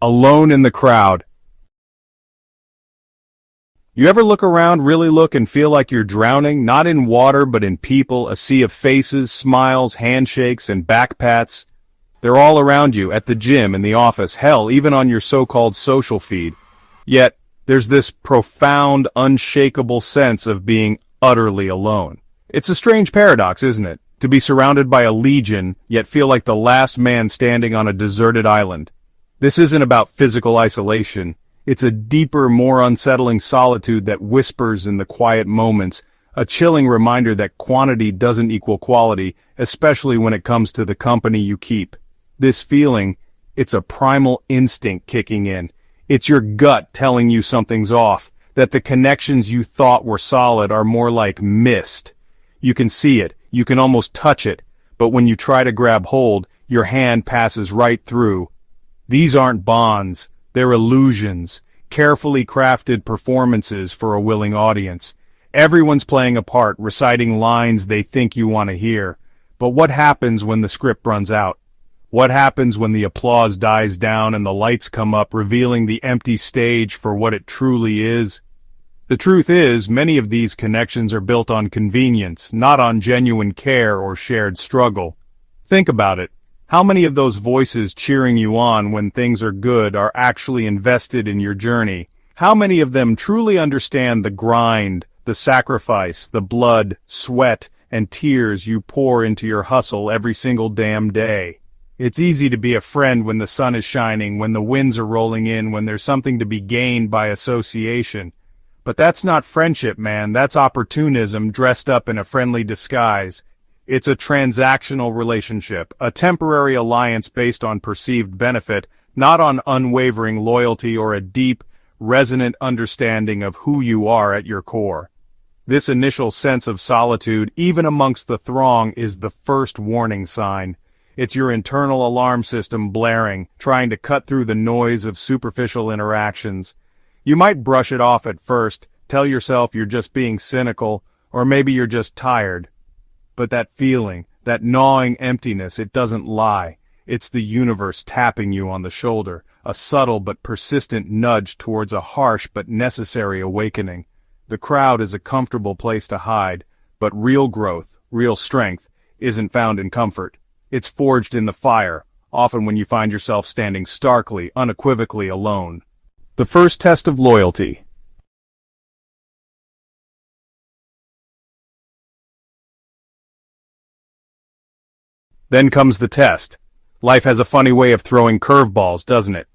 Alone in the crowd. You ever look around, really look, and feel like you're drowning, not in water but in people, a sea of faces, smiles, handshakes, and backpats? They're all around you, at the gym, in the office, hell, even on your so-called social feed. Yet, there's this profound, unshakable sense of being utterly alone. It's a strange paradox, isn't it? To be surrounded by a legion, yet feel like the last man standing on a deserted island. This isn't about physical isolation. It's a deeper, more unsettling solitude that whispers in the quiet moments, a chilling reminder that quantity doesn't equal quality, especially when it comes to the company you keep. This feeling, it's a primal instinct kicking in. It's your gut telling you something's off, that the connections you thought were solid are more like mist. You can see it, you can almost touch it, but when you try to grab hold, your hand passes right through. These aren't bonds, they're illusions, carefully crafted performances for a willing audience. Everyone's playing a part, reciting lines they think you want to hear. But what happens when the script runs out? What happens when the applause dies down and the lights come up, revealing the empty stage for what it truly is? The truth is, many of these connections are built on convenience, not on genuine care or shared struggle. Think about it. How many of those voices cheering you on when things are good are actually invested in your journey? How many of them truly understand the grind, the sacrifice, the blood, sweat, and tears you pour into your hustle every single damn day? It's easy to be a friend when the sun is shining, when the winds are rolling in, when there's something to be gained by association. But that's not friendship, man. That's opportunism dressed up in a friendly disguise. It's a transactional relationship, a temporary alliance based on perceived benefit, not on unwavering loyalty or a deep, resonant understanding of who you are at your core. This initial sense of solitude, even amongst the throng, is the first warning sign. It's your internal alarm system blaring, trying to cut through the noise of superficial interactions. You might brush it off at first, tell yourself you're just being cynical, or maybe you're just tired. But that feeling, that gnawing emptiness, it doesn't lie. It's the universe tapping you on the shoulder, a subtle but persistent nudge towards a harsh but necessary awakening. The crowd is a comfortable place to hide, but real growth, real strength, isn't found in comfort. It's forged in the fire, often when you find yourself standing starkly, unequivocally alone. The first test of loyalty. Then comes the test. Life has a funny way of throwing curveballs, doesn't it?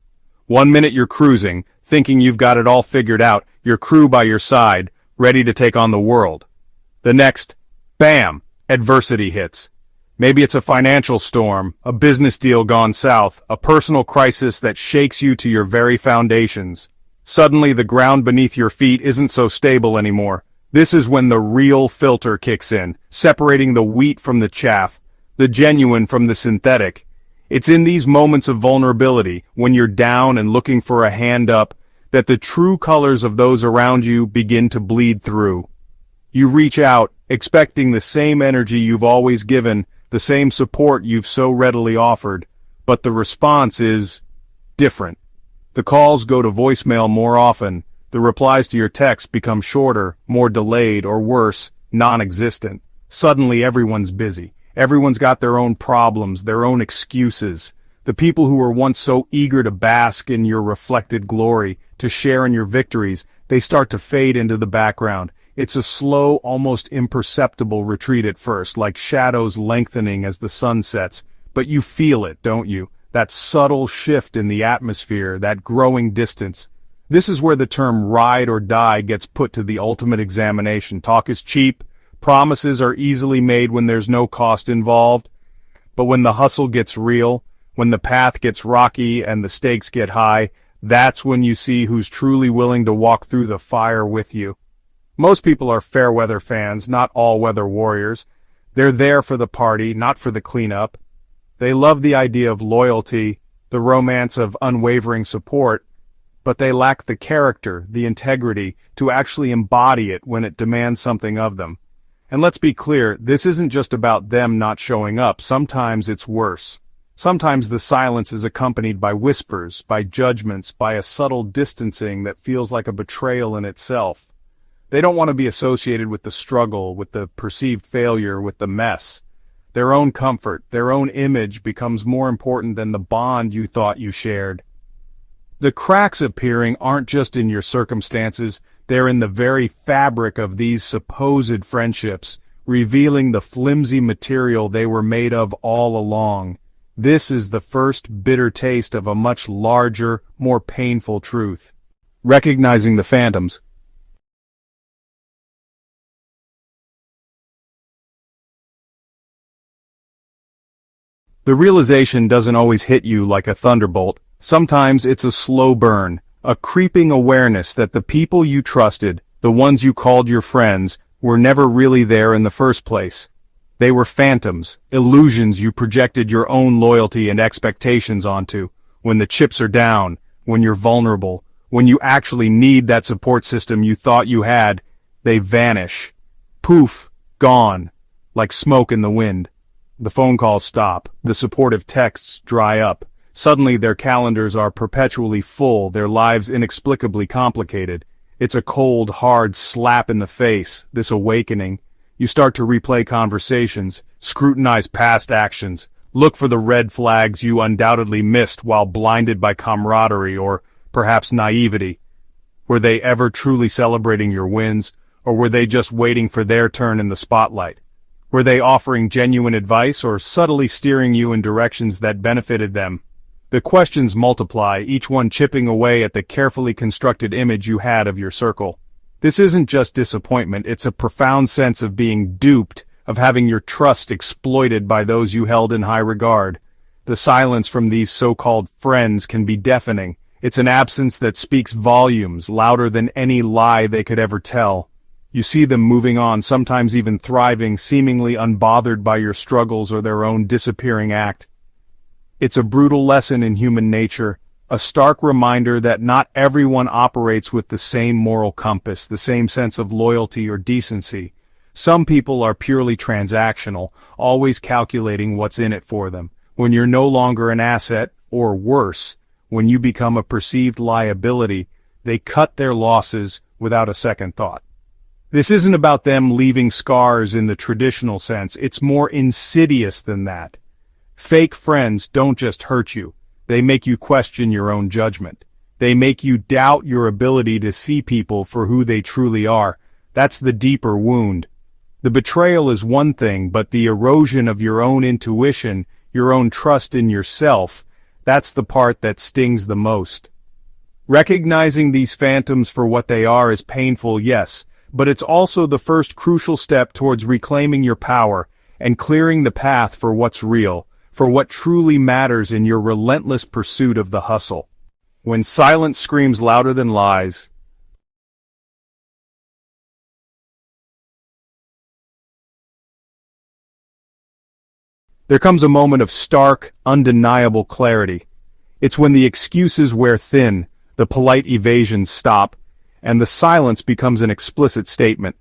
1 minute you're cruising, thinking you've got it all figured out, your crew by your side, ready to take on the world. The next, bam, adversity hits. Maybe it's a financial storm, a business deal gone south, a personal crisis that shakes you to your very foundations. Suddenly the ground beneath your feet isn't so stable anymore. This is when the real filter kicks in, separating the wheat from the chaff, the genuine from the synthetic. It's in these moments of vulnerability, when you're down and looking for a hand up, that the true colors of those around you begin to bleed through. You reach out, expecting the same energy you've always given, the same support you've so readily offered, but the response is different. The calls go to voicemail more often, the replies to your texts become shorter, more delayed, or worse, non-existent. Suddenly everyone's busy. Everyone's got their own problems, their own excuses. The people who were once so eager to bask in your reflected glory, to share in your victories, they start to fade into the background. It's a slow, almost imperceptible retreat at first, like shadows lengthening as the sun sets. But you feel it, don't you? That subtle shift in the atmosphere, that growing distance. This is where the term ride or die gets put to the ultimate examination. Talk is cheap. Promises are easily made when there's no cost involved. But when the hustle gets real, when the path gets rocky and the stakes get high, that's when you see who's truly willing to walk through the fire with you. Most people are fair-weather fans, not all-weather warriors. They're there for the party, not for the cleanup. They love the idea of loyalty, the romance of unwavering support, but they lack the character, the integrity, to actually embody it when it demands something of them. And let's be clear, this isn't just about them not showing up. Sometimes it's worse. Sometimes the silence is accompanied by whispers, by judgments, by a subtle distancing that feels like a betrayal in itself. They don't want to be associated with the struggle, with the perceived failure, with the mess. Their own comfort, their own image becomes more important than the bond you thought you shared. The cracks appearing aren't just in your circumstances, they're in the very fabric of these supposed friendships, revealing the flimsy material they were made of all along. This is the first bitter taste of a much larger, more painful truth. Recognizing the phantoms. The realization doesn't always hit you like a thunderbolt. Sometimes it's a slow burn, a creeping awareness that the people you trusted, the ones you called your friends, were never really there in the first place. They were phantoms, illusions you projected your own loyalty and expectations onto. When the chips are down, when you're vulnerable, when you actually need that support system you thought you had, they vanish. Poof, gone, like smoke in the wind. The phone calls stop, the supportive texts dry up. Suddenly their calendars are perpetually full, their lives inexplicably complicated. It's a cold, hard slap in the face, this awakening. You start to replay conversations, scrutinize past actions, look for the red flags you undoubtedly missed while blinded by camaraderie or perhaps naivety. Were they ever truly celebrating your wins, or were they just waiting for their turn in the spotlight? Were they offering genuine advice or subtly steering you in directions that benefited them? The questions multiply, each one chipping away at the carefully constructed image you had of your circle. This isn't just disappointment, it's a profound sense of being duped, of having your trust exploited by those you held in high regard. The silence from these so-called friends can be deafening. It's an absence that speaks volumes, louder than any lie they could ever tell. You see them moving on, sometimes even thriving, seemingly unbothered by your struggles or their own disappearing act. It's a brutal lesson in human nature, a stark reminder that not everyone operates with the same moral compass, the same sense of loyalty or decency. Some people are purely transactional, always calculating what's in it for them. When you're no longer an asset, or worse, when you become a perceived liability, they cut their losses without a second thought. This isn't about them leaving scars in the traditional sense, it's more insidious than that. Fake friends don't just hurt you, they make you question your own judgment. They make you doubt your ability to see people for who they truly are. That's the deeper wound. The betrayal is one thing, but the erosion of your own intuition, your own trust in yourself, that's the part that stings the most. Recognizing these phantoms for what they are is painful, yes, but it's also the first crucial step towards reclaiming your power and clearing the path for what's real, for what truly matters in your relentless pursuit of the hustle. When silence screams louder than lies, there comes a moment of stark, undeniable clarity. It's when the excuses wear thin, the polite evasions stop, and the silence becomes an explicit statement.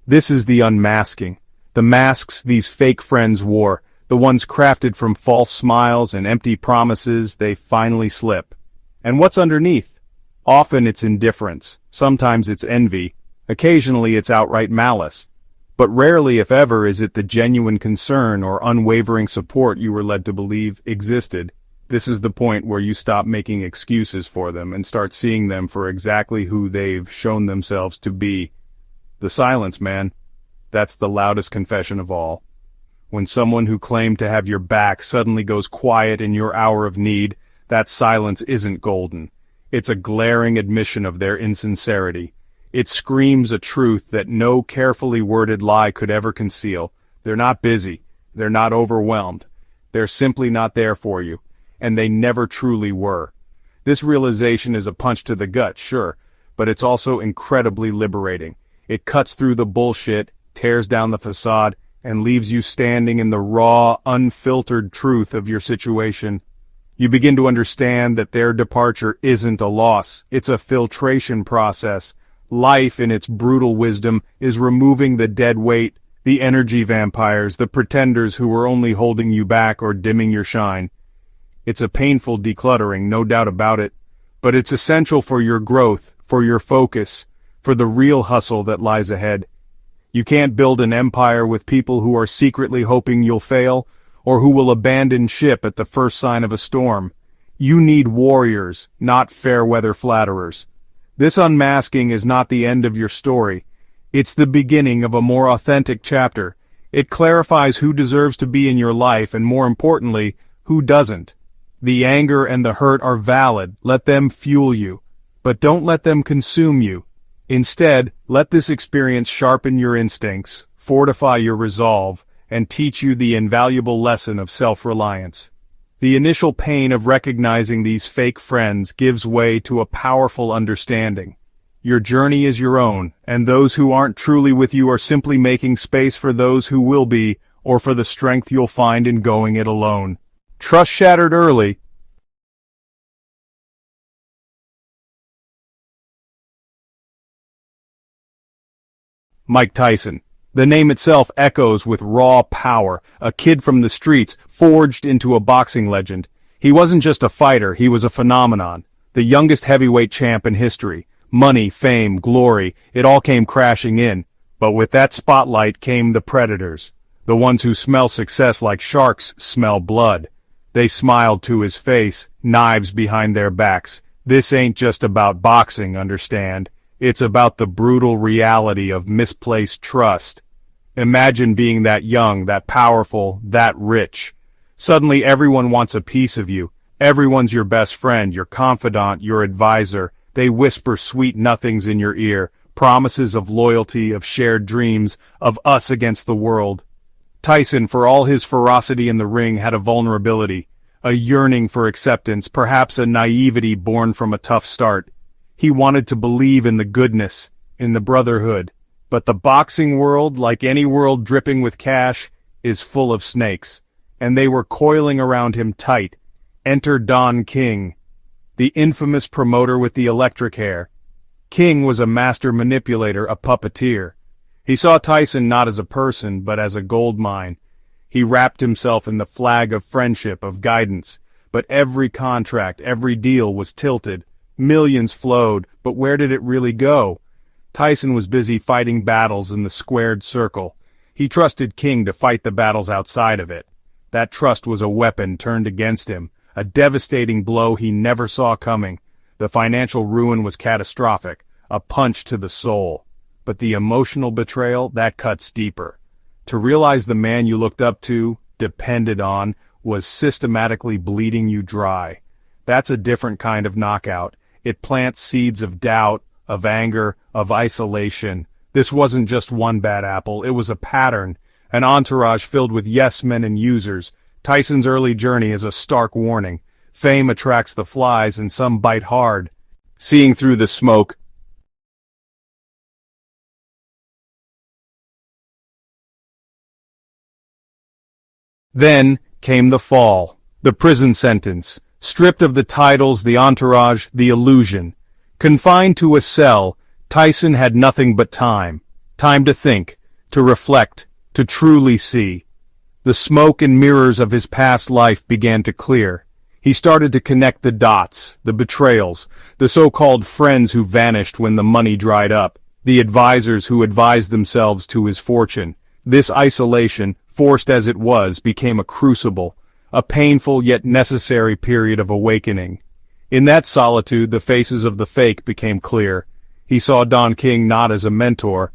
This is the unmasking. The masks these fake friends wore, the ones crafted from false smiles and empty promises, they finally slip. And what's underneath? Often it's indifference, sometimes it's envy, occasionally it's outright malice. But rarely, if ever, is it the genuine concern or unwavering support you were led to believe existed. This is the point where you stop making excuses for them and start seeing them for exactly who they've shown themselves to be. The silence, man. That's the loudest confession of all. When someone who claimed to have your back suddenly goes quiet in your hour of need, that silence isn't golden. It's a glaring admission of their insincerity. It screams a truth that no carefully worded lie could ever conceal. They're not busy. They're not overwhelmed. They're simply not there for you. And they never truly were. This realization is a punch to the gut, sure, but it's also incredibly liberating. It cuts through the bullshit, tears down the facade, and leaves you standing in the raw, unfiltered truth of your situation. You begin to understand that their departure isn't a loss, it's a filtration process. Life, in its brutal wisdom, is removing the dead weight, the energy vampires, the pretenders who were only holding you back or dimming your shine. It's a painful decluttering, no doubt about it. But it's essential for your growth, for your focus, for the real hustle that lies ahead. You can't build an empire with people who are secretly hoping you'll fail, or who will abandon ship at the first sign of a storm. You need warriors, not fair-weather flatterers. This unmasking is not the end of your story. It's the beginning of a more authentic chapter. It clarifies who deserves to be in your life and, more importantly, who doesn't. The anger and the hurt are valid. Let them fuel you. But don't let them consume you. Instead, let this experience sharpen your instincts, fortify your resolve, and teach you the invaluable lesson of self-reliance. The initial pain of recognizing these fake friends gives way to a powerful understanding. Your journey is your own, and those who aren't truly with you are simply making space for those who will be, or for the strength you'll find in going it alone. Trust shattered early. Mike Tyson. The name itself echoes with raw power, a kid from the streets, forged into a boxing legend. He wasn't just a fighter, he was a phenomenon. The youngest heavyweight champ in history. Money, fame, glory, it all came crashing in. But with that spotlight came the predators. The ones who smell success like sharks smell blood. They smiled to his face, knives behind their backs. This ain't just about boxing, understand? It's about the brutal reality of misplaced trust. Imagine being that young, that powerful, that rich. Suddenly everyone wants a piece of you. Everyone's your best friend, your confidant, your advisor. They whisper sweet nothings in your ear, promises of loyalty, of shared dreams, of us against the world. Tyson, for all his ferocity in the ring, had a vulnerability, a yearning for acceptance, perhaps a naivety born from a tough start. He wanted to believe in the goodness, in the brotherhood. But the boxing world, like any world dripping with cash, is full of snakes. And they were coiling around him tight. Enter Don King, the infamous promoter with the electric hair. King was a master manipulator, a puppeteer. He saw Tyson not as a person, but as a gold mine. He wrapped himself in the flag of friendship, of guidance. But every contract, every deal was tilted. Millions flowed, but where did it really go? Tyson was busy fighting battles in the squared circle. He trusted King to fight the battles outside of it. That trust was a weapon turned against him, a devastating blow he never saw coming. The financial ruin was catastrophic, a punch to the soul. But the emotional betrayal, that cuts deeper. To realize the man you looked up to, depended on, was systematically bleeding you dry. That's a different kind of knockout. It plants seeds of doubt, of anger, of isolation. This wasn't just one bad apple, it was a pattern, an entourage filled with yes-men and users. Tyson's early journey is a stark warning. Fame attracts the flies and some bite hard. Seeing through the smoke. Then came the fall, the prison sentence. Stripped of the titles, the entourage, the illusion. Confined to a cell, Tyson had nothing but time. Time to think, to reflect, to truly see. The smoke and mirrors of his past life began to clear. He started to connect the dots, the betrayals, the so-called friends who vanished when the money dried up, the advisors who advised themselves to his fortune. This isolation, forced as it was, became a crucible. A painful yet necessary period of awakening. In that solitude, the faces of the fake became clear. He saw Don King not as a mentor,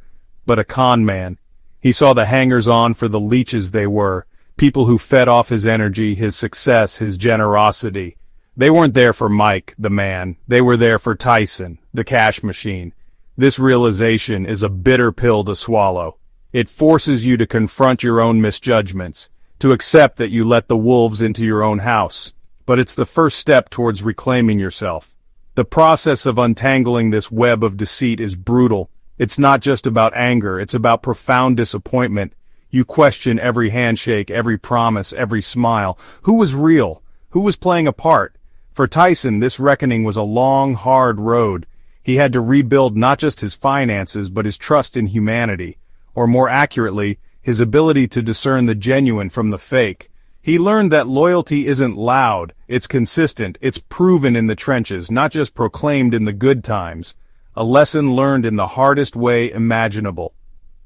but a con man. He saw the hangers-on for the leeches they were, people who fed off his energy, his success, his generosity. They weren't there for Mike, the man. They were there for Tyson, the cash machine. This realization is a bitter pill to swallow. It forces you to confront your own misjudgments, to accept that you let the wolves into your own house. But it's the first step towards reclaiming yourself. The process of untangling this web of deceit is brutal. It's not just about anger, it's about profound disappointment. You question every handshake, every promise, every smile. Who was real? Who was playing a part? For Tyson, this reckoning was a long, hard road. He had to rebuild not just his finances, but his trust in humanity. Or more accurately, his ability to discern the genuine from the fake. He learned that loyalty isn't loud, it's consistent, it's proven in the trenches, not just proclaimed in the good times. A lesson learned in the hardest way imaginable.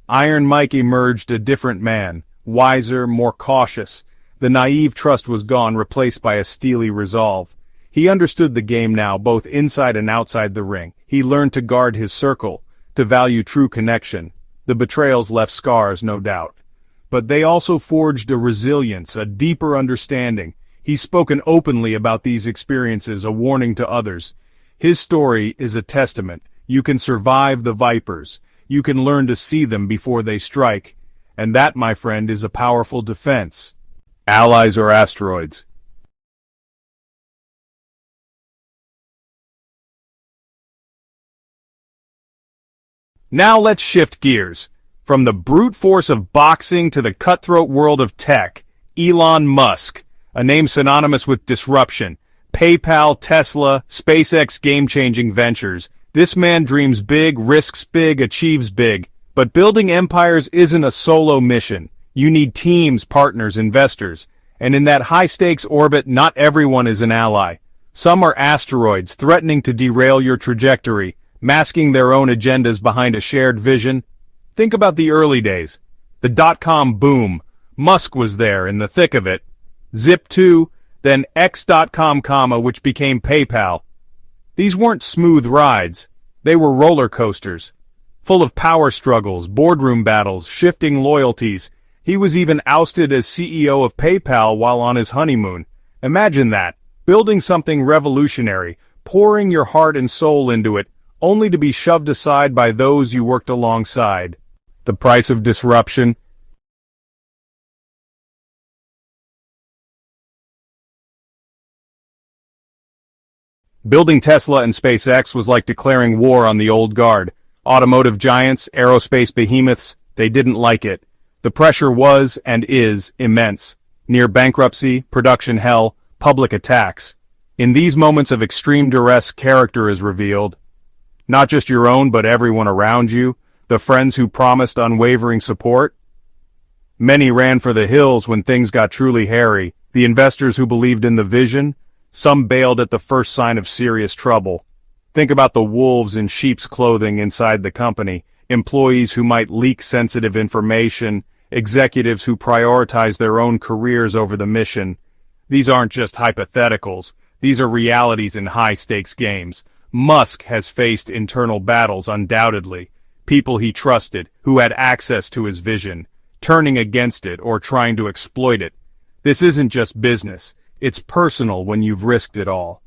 Iron Mike emerged a different man, wiser, more cautious. The naive trust was gone, replaced by a steely resolve. He understood the game now, both inside and outside the ring. He learned to guard his circle, to value true connection. The betrayals left scars, no doubt. But they also forged a resilience, a deeper understanding. He's spoken openly about these experiences, a warning to others. His story is a testament. You can survive the vipers. You can learn to see them before they strike. And that, my friend, is a powerful defense. Allies or asteroids? Now let's shift gears. From the brute force of boxing to the cutthroat world of tech, Elon Musk, a name synonymous with disruption, PayPal, Tesla, SpaceX game-changing ventures. This man dreams big, risks big, achieves big. But building empires isn't a solo mission. You need teams, partners, investors. And in that high-stakes orbit, not everyone is an ally. Some are asteroids, threatening to derail your trajectory, masking their own agendas behind a shared vision. Think about the early days. The dot-com boom. Musk was there in the thick of it. Zip2, then X.com, which became PayPal. These weren't smooth rides. They were roller coasters, full of power struggles, boardroom battles, shifting loyalties. He was even ousted as CEO of PayPal while on his honeymoon. Imagine that, building something revolutionary, pouring your heart and soul into it, only to be shoved aside by those you worked alongside. The price of disruption. Building Tesla and SpaceX was like declaring war on the old guard. Automotive giants, aerospace behemoths, they didn't like it. The pressure was, and is, immense. Near bankruptcy, production hell, public attacks. In these moments of extreme duress, character is revealed. Not just your own, but everyone around you. The friends who promised unwavering support. Many ran for the hills when things got truly hairy. The investors who believed in the vision. Some bailed at the first sign of serious trouble. Think about the wolves in sheep's clothing inside the company. Employees who might leak sensitive information. Executives who prioritize their own careers over the mission. These aren't just hypotheticals. These are realities in high-stakes games. Musk has faced internal battles, undoubtedly. People he trusted, who had access to his vision, turning against it or trying to exploit it. This isn't just business. It's personal when you've risked it all.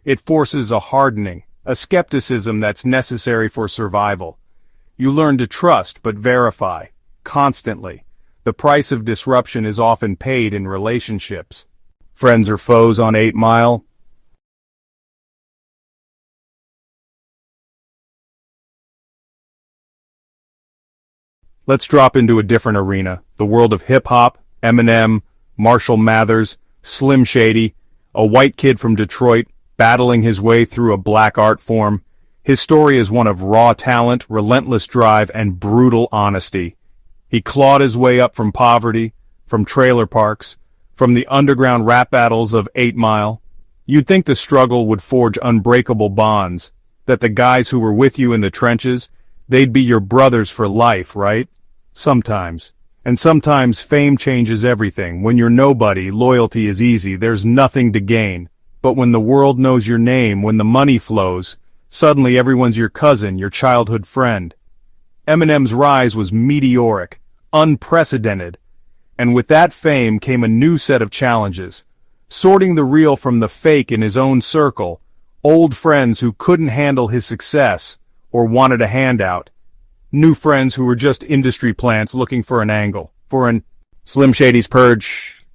It forces a hardening, a skepticism that's necessary for survival. You learn to trust but verify, constantly. The price of disruption is often paid in relationships. Friends or foes on 8 Mile? Let's drop into a different arena, the world of hip-hop, Eminem, Marshall Mathers, Slim Shady, a white kid from Detroit, battling his way through a black art form. His story is one of raw talent, relentless drive, and brutal honesty. He clawed his way up from poverty, from trailer parks, from the underground rap battles of 8 Mile. You'd think the struggle would forge unbreakable bonds, that the guys who were with you in the trenches, they'd be your brothers for life, right? Sometimes. And sometimes fame changes everything. When you're nobody, loyalty is easy, there's nothing to gain. But when the world knows your name, when the money flows, suddenly everyone's your cousin, your childhood friend. Eminem's rise was meteoric, unprecedented. And with that fame came a new set of challenges. Sorting the real from the fake in his own circle, old friends who couldn't handle his success, or wanted a handout. New friends who were just industry plants looking for an angle, for an Slim Shady's purge.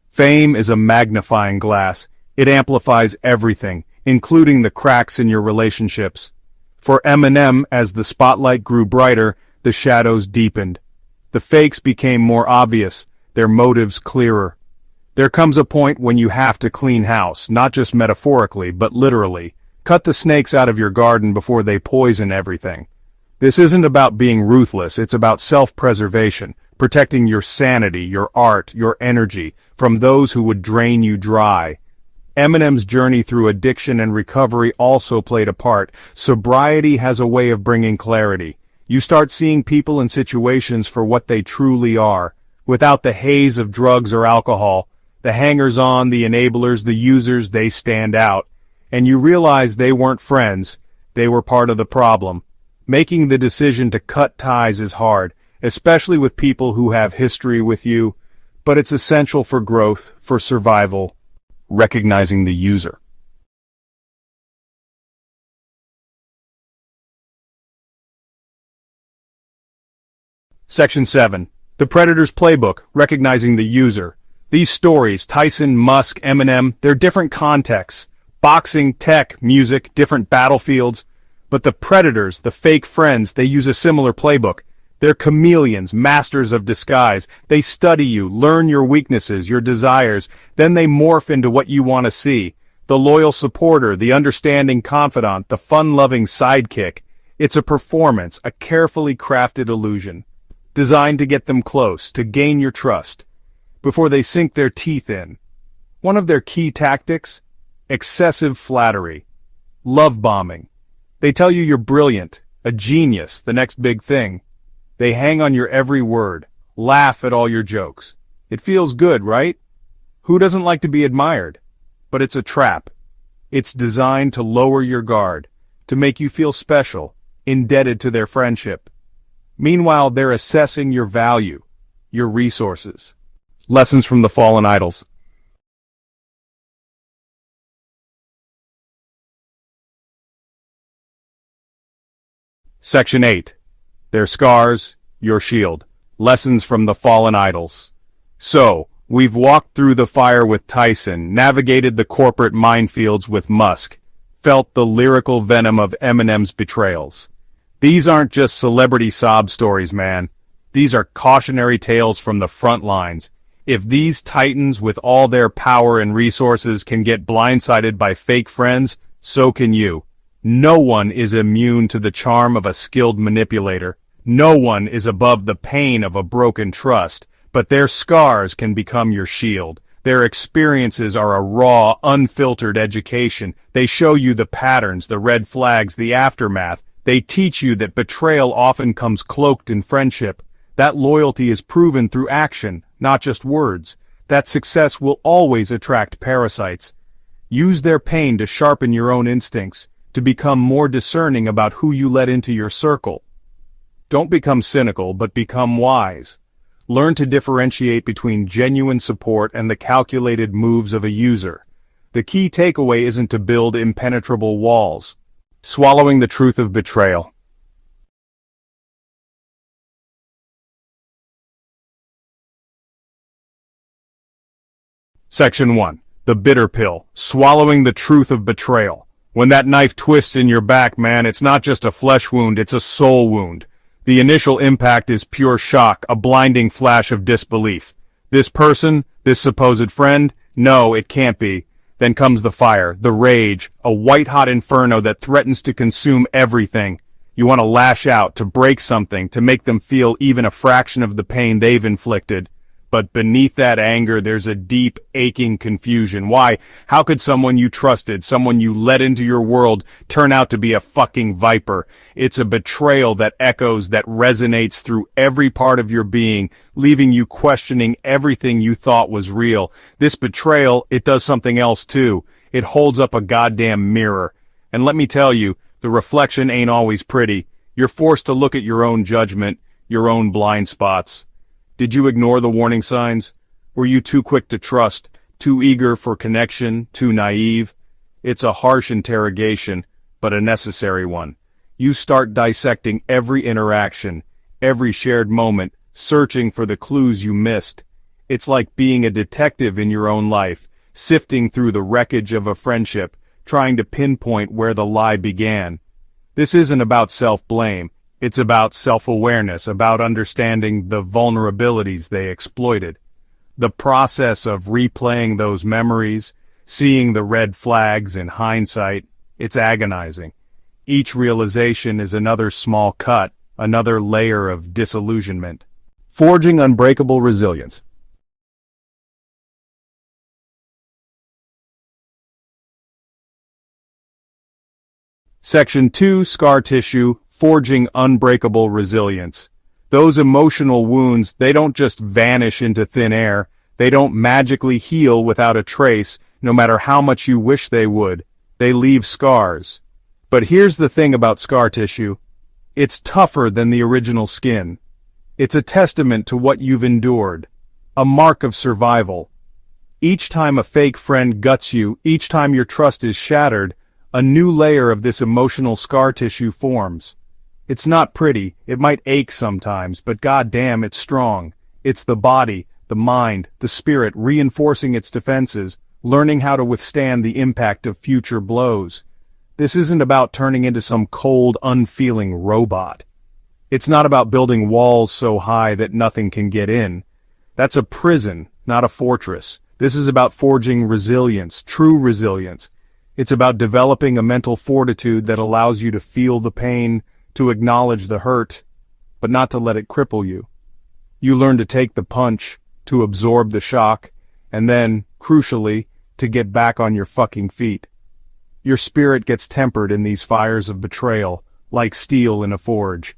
Fame is a magnifying glass. It amplifies everything, including the cracks in your relationships. For Eminem, as the spotlight grew brighter, the shadows deepened. The fakes became more obvious, their motives clearer. There comes a point when you have to clean house, not just metaphorically, but literally. Cut the snakes out of your garden before they poison everything. This isn't about being ruthless, it's about self-preservation, protecting your sanity, your art, your energy, from those who would drain you dry. Eminem's journey through addiction and recovery also played a part. Sobriety has a way of bringing clarity. You start seeing people and situations for what they truly are, without the haze of drugs or alcohol. The hangers-on, the enablers, the users, they stand out. And you realize they weren't friends, they were part of the problem. Making the decision to cut ties is hard, especially with people who have history with you, but it's essential for growth, for survival. Recognizing the user. Section 7. The Predator's Playbook, Recognizing the User. These stories, Tyson, Musk, Eminem, they're different contexts. Boxing, tech, music, different battlefields. But the predators, the fake friends, they use a similar playbook. They're chameleons, masters of disguise. They study you, learn your weaknesses, your desires, then they morph into what you want to see. The loyal supporter, the understanding confidant, the fun-loving sidekick. It's a performance, a carefully crafted illusion, designed to get them close, to gain your trust, before they sink their teeth in. One of their key tactics? Excessive flattery. Love bombing. They tell you you're brilliant, a genius, the next big thing. They hang on your every word, laugh at all your jokes. It feels good, right? Who doesn't like to be admired? But it's a trap. It's designed to lower your guard, to make you feel special, indebted to their friendship. Meanwhile, they're assessing your value, your resources. Lessons from the Fallen Idols. Section 8. Their scars, your shield. Lessons from the Fallen Idols. So, we've walked through the fire with Tyson, navigated the corporate minefields with Musk, felt the lyrical venom of Eminem's betrayals. These aren't just celebrity sob stories, man. These are cautionary tales from the front lines. If these titans with all their power and resources can get blindsided by fake friends, so can you. No one is immune to the charm of a skilled manipulator. No one is above the pain of a broken trust, but their scars can become your shield. Their experiences are a raw, unfiltered education. They show you the patterns, the red flags, the aftermath. They teach you that betrayal often comes cloaked in friendship. That loyalty is proven through action, not just words. That success will always attract parasites. Use their pain to sharpen your own instincts, to become more discerning about who you let into your circle. Don't become cynical, but become wise. Learn to differentiate between genuine support and the calculated moves of a user. The key takeaway isn't to build impenetrable walls. Swallowing the truth of betrayal. Section 1. The Bitter Pill. Swallowing the truth of betrayal. When that knife twists in your back, man, it's not just a flesh wound, it's a soul wound. The initial impact is pure shock, a blinding flash of disbelief. This person, this supposed friend? No, it can't be. Then comes the fire, the rage, a white-hot inferno that threatens to consume everything. You want to lash out, to break something, to make them feel even a fraction of the pain they've inflicted. But beneath that anger, there's a deep, aching confusion. Why? How could someone you trusted, someone you let into your world, turn out to be a fucking viper? It's a betrayal that echoes, that resonates through every part of your being, leaving you questioning everything you thought was real. This betrayal, it does something else too. It holds up a goddamn mirror. And let me tell you, the reflection ain't always pretty. You're forced to look at your own judgment, your own blind spots. Did you ignore the warning signs? Were you too quick to trust, too eager for connection, too naive? It's a harsh interrogation, but a necessary one. You start dissecting every interaction, every shared moment, searching for the clues you missed. It's like being a detective in your own life, sifting through the wreckage of a friendship, trying to pinpoint where the lie began. This isn't about self-blame. It's about self-awareness, about understanding the vulnerabilities they exploited. The process of replaying those memories, seeing the red flags in hindsight, it's agonizing. Each realization is another small cut, another layer of disillusionment. Forging unbreakable resilience. Section 2, Scar Tissue, Forging Unbreakable Resilience. Those emotional wounds, they don't just vanish into thin air, they don't magically heal without a trace, no matter how much you wish they would. They leave scars. But here's the thing about scar tissue. It's tougher than the original skin. It's a testament to what you've endured. A mark of survival. Each time a fake friend guts you, each time your trust is shattered, a new layer of this emotional scar tissue forms. It's not pretty, it might ache sometimes, but goddamn, it's strong. It's the body, the mind, the spirit reinforcing its defenses, learning how to withstand the impact of future blows. This isn't about turning into some cold, unfeeling robot. It's not about building walls so high that nothing can get in. That's a prison, not a fortress. This is about forging resilience, true resilience. It's about developing a mental fortitude that allows you to feel the pain, to acknowledge the hurt, but not to let it cripple you. You learn to take the punch, to absorb the shock, and then, crucially, to get back on your fucking feet. Your spirit gets tempered in these fires of betrayal, like steel in a forge.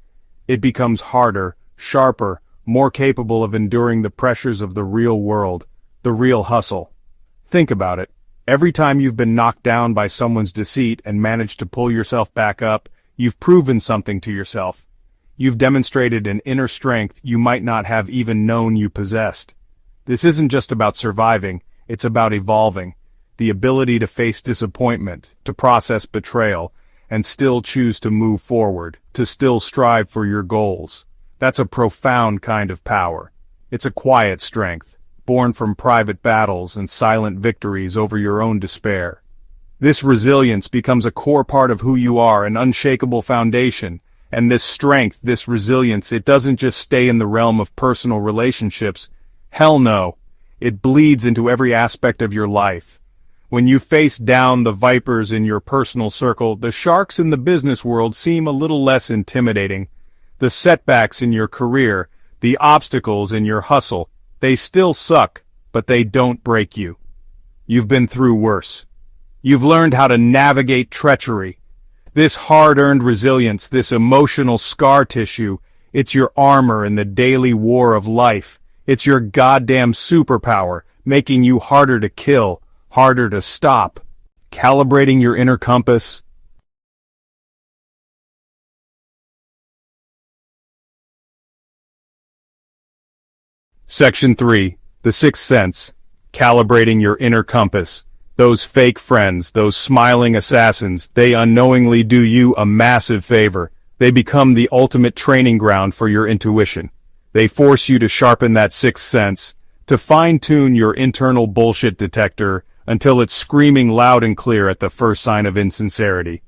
It becomes harder, sharper, more capable of enduring the pressures of the real world, the real hustle. Think about it. Every time you've been knocked down by someone's deceit and managed to pull yourself back up, you've proven something to yourself. You've demonstrated an inner strength you might not have even known you possessed. This isn't just about surviving, it's about evolving. The ability to face disappointment, to process betrayal, and still choose to move forward, to still strive for your goals. That's a profound kind of power. It's a quiet strength, born from private battles and silent victories over your own despair. This resilience becomes a core part of who you are, an unshakable foundation, and this strength, this resilience, it doesn't just stay in the realm of personal relationships. Hell no. It bleeds into every aspect of your life. When you face down the vipers in your personal circle, the sharks in the business world seem a little less intimidating. The setbacks in your career, the obstacles in your hustle, they still suck, but they don't break you. You've been through worse. You've learned how to navigate treachery. This hard-earned resilience, this emotional scar tissue, it's your armor in the daily war of life. It's your goddamn superpower, making you harder to kill, harder to stop. Calibrating your inner compass. Section 3. The Sixth Sense. Calibrating your inner compass. Those fake friends, those smiling assassins, they unknowingly do you a massive favor. They become the ultimate training ground for your intuition. They force you to sharpen that sixth sense, to fine-tune your internal bullshit detector until it's screaming loud and clear at the first sign of insincerity.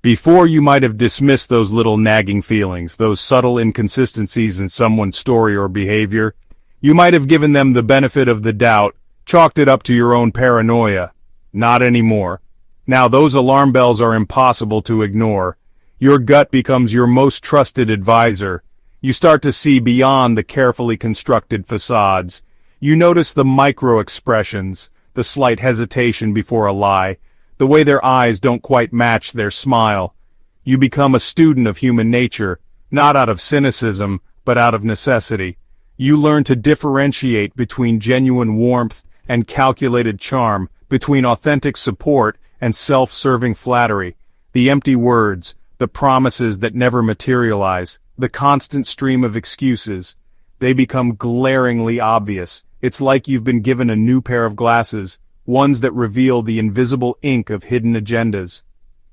Before, you might have dismissed those little nagging feelings, those subtle inconsistencies in someone's story or behavior. You might have given them the benefit of the doubt, chalked it up to your own paranoia. Not anymore. Now those alarm bells are impossible to ignore. Your gut becomes your most trusted advisor. You start to see beyond the carefully constructed facades. You notice the micro-expressions, the slight hesitation before a lie, the way their eyes don't quite match their smile. You become a student of human nature, not out of cynicism, but out of necessity. You learn to differentiate between genuine warmth and calculated charm, between authentic support and self-serving flattery, the empty words, the promises that never materialize, the constant stream of excuses. They become glaringly obvious. It's like you've been given a new pair of glasses, ones that reveal the invisible ink of hidden agendas.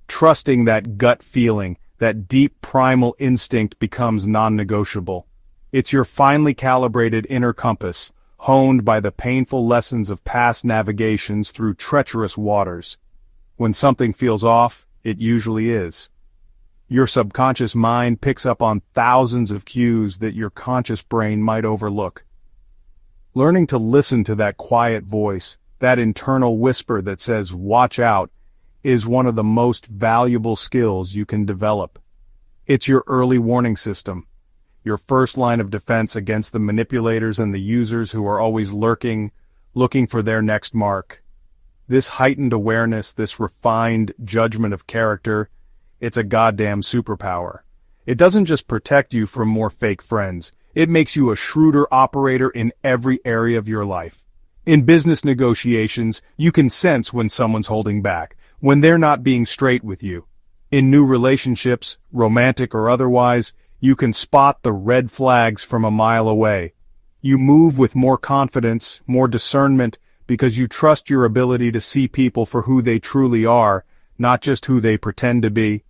Trusting that gut feeling, that deep primal instinct becomes non-negotiable. It's your finely calibrated inner compass, honed by the painful lessons of past navigations through treacherous waters. When something feels off, it usually is. Your subconscious mind picks up on thousands of cues that your conscious brain might overlook. Learning to listen to that quiet voice, that internal whisper that says, "Watch out," is one of the most valuable skills you can develop. It's your early warning system, your first line of defense against the manipulators and the users who are always lurking, looking for their next mark. This heightened awareness, this refined judgment of character, it's a goddamn superpower. It doesn't just protect you from more fake friends, it makes you a shrewder operator in every area of your life. In business negotiations, you can sense when someone's holding back, when they're not being straight with you. In new relationships, romantic or otherwise, you can spot the red flags from a mile away. You move with more confidence, more discernment, because you trust your ability to see people for who they truly are, not just who they pretend to be.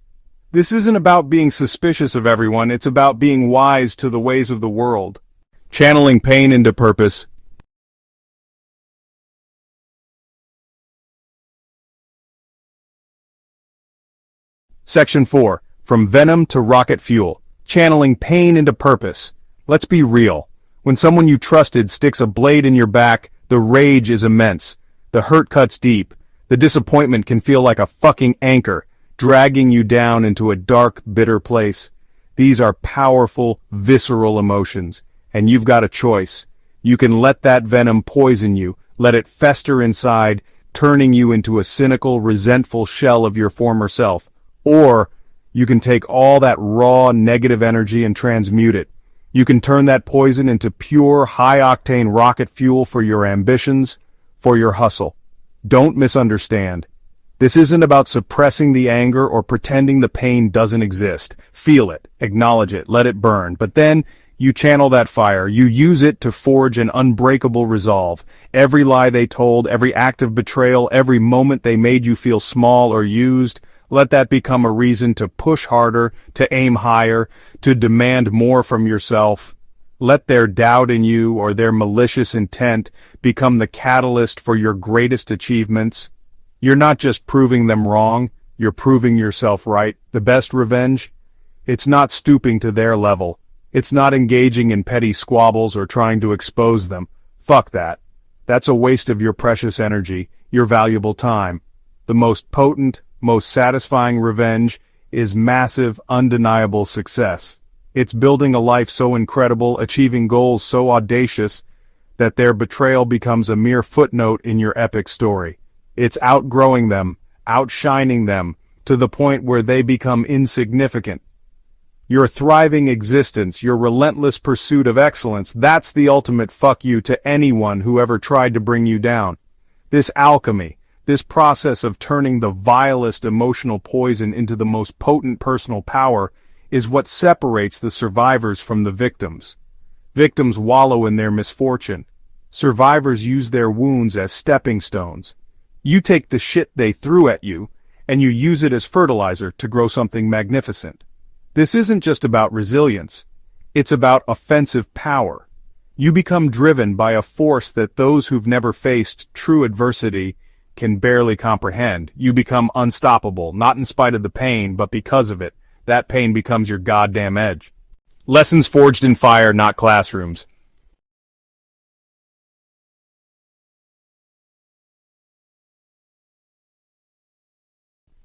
This isn't about being suspicious of everyone, it's about being wise to the ways of the world. Channeling pain into purpose. Section 4. From venom to rocket fuel. Channeling pain into purpose. Let's be real. When someone you trusted sticks a blade in your back, the rage is immense. The hurt cuts deep. The disappointment can feel like a fucking anchor, dragging you down into a dark, bitter place. These are powerful, visceral emotions, and you've got a choice. You can let that venom poison you, let it fester inside, turning you into a cynical, resentful shell of your former self. Or, you can take all that raw, negative energy and transmute it. You can turn that poison into pure, high-octane rocket fuel for your ambitions, for your hustle. Don't misunderstand. This isn't about suppressing the anger or pretending the pain doesn't exist. Feel it, acknowledge it, let it burn. But then, you channel that fire, you use it to forge an unbreakable resolve. Every lie they told, every act of betrayal, every moment they made you feel small or used, let that become a reason to push harder, to aim higher, to demand more from yourself. Let their doubt in you or their malicious intent become the catalyst for your greatest achievements. You're not just proving them wrong, you're proving yourself right. The best revenge? It's not stooping to their level. It's not engaging in petty squabbles or trying to expose them. Fuck that. That's a waste of your precious energy, your valuable time. The most potent, most satisfying revenge is massive, undeniable success. It's building a life so incredible, achieving goals so audacious, that their betrayal becomes a mere footnote in your epic story. It's outgrowing them, outshining them, to the point where they become insignificant. Your thriving existence, your relentless pursuit of excellence, that's the ultimate fuck you to anyone who ever tried to bring you down. This alchemy, this process of turning the vilest emotional poison into the most potent personal power, is what separates the survivors from the victims. Victims wallow in their misfortune. Survivors use their wounds as stepping stones. You take the shit they threw at you, and you use it as fertilizer to grow something magnificent. This isn't just about resilience. It's about offensive power. You become driven by a force that those who've never faced true adversity can barely comprehend. You become unstoppable, not in spite of the pain, but because of it. That pain becomes your goddamn edge. Lessons forged in fire, not classrooms.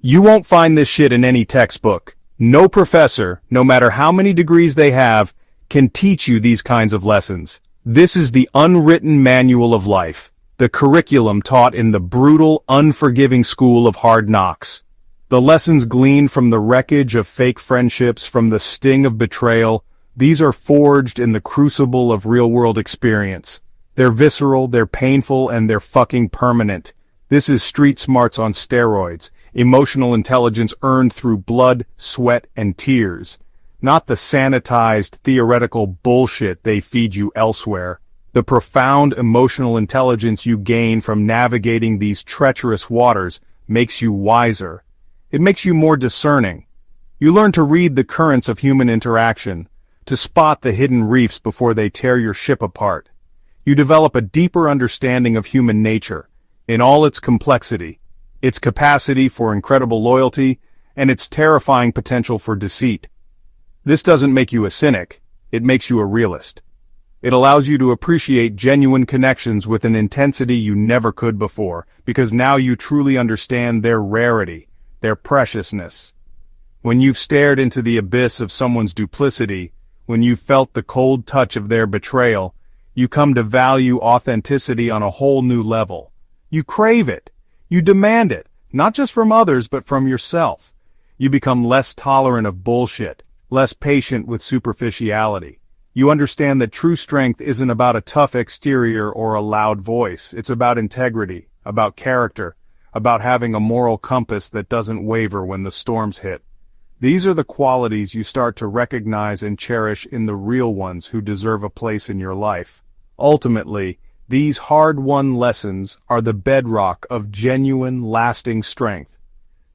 You won't find this shit in any textbook. No professor, no matter how many degrees they have, can teach you these kinds of lessons. This is the unwritten manual of life. The curriculum taught in the brutal, unforgiving school of hard knocks. The lessons gleaned from the wreckage of fake friendships, from the sting of betrayal, these are forged in the crucible of real-world experience. They're visceral, they're painful, and they're fucking permanent. This is street smarts on steroids, emotional intelligence earned through blood, sweat, and tears. Not the sanitized, theoretical bullshit they feed you elsewhere. The profound emotional intelligence you gain from navigating these treacherous waters makes you wiser. It makes you more discerning. You learn to read the currents of human interaction, to spot the hidden reefs before they tear your ship apart. You develop a deeper understanding of human nature, in all its complexity, its capacity for incredible loyalty, and its terrifying potential for deceit. This doesn't make you a cynic, it makes you a realist. It allows you to appreciate genuine connections with an intensity you never could before, because now you truly understand their rarity, their preciousness. When you've stared into the abyss of someone's duplicity, when you've felt the cold touch of their betrayal, you come to value authenticity on a whole new level. You crave it. You demand it, not just from others but from yourself. You become less tolerant of bullshit, less patient with superficiality. You understand that true strength isn't about a tough exterior or a loud voice. It's about integrity, about character, about having a moral compass that doesn't waver when the storms hit. These are the qualities you start to recognize and cherish in the real ones who deserve a place in your life. Ultimately, these hard-won lessons are the bedrock of genuine, lasting strength.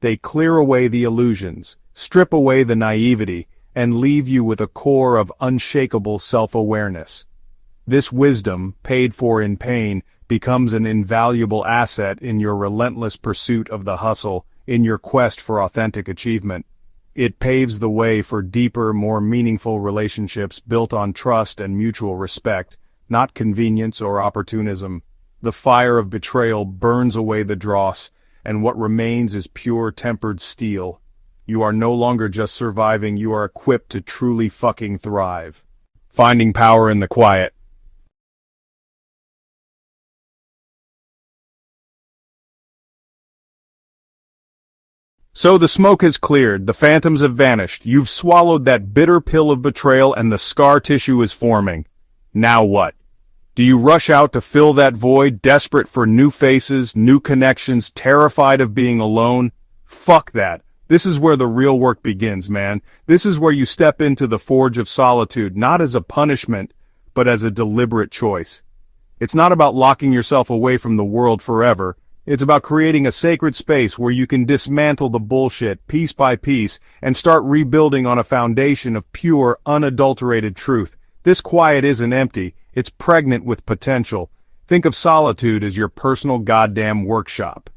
They clear away the illusions, strip away the naivety, and leave you with a core of unshakable self-awareness. This wisdom, paid for in pain, becomes an invaluable asset in your relentless pursuit of the hustle, in your quest for authentic achievement. It paves the way for deeper, more meaningful relationships built on trust and mutual respect, not convenience or opportunism. The fire of betrayal burns away the dross, and what remains is pure tempered steel. You are no longer just surviving, you are equipped to truly fucking thrive. Finding power in the quiet. So the smoke has cleared, the phantoms have vanished, you've swallowed that bitter pill of betrayal and the scar tissue is forming. Now what? Do you rush out to fill that void, desperate for new faces, new connections, terrified of being alone? Fuck that. This is where the real work begins, man. This is where you step into the forge of solitude, not as a punishment, but as a deliberate choice. It's not about locking yourself away from the world forever. It's about creating a sacred space where you can dismantle the bullshit piece by piece and start rebuilding on a foundation of pure, unadulterated truth. This quiet isn't empty, it's pregnant with potential. Think of solitude as your personal goddamn workshop.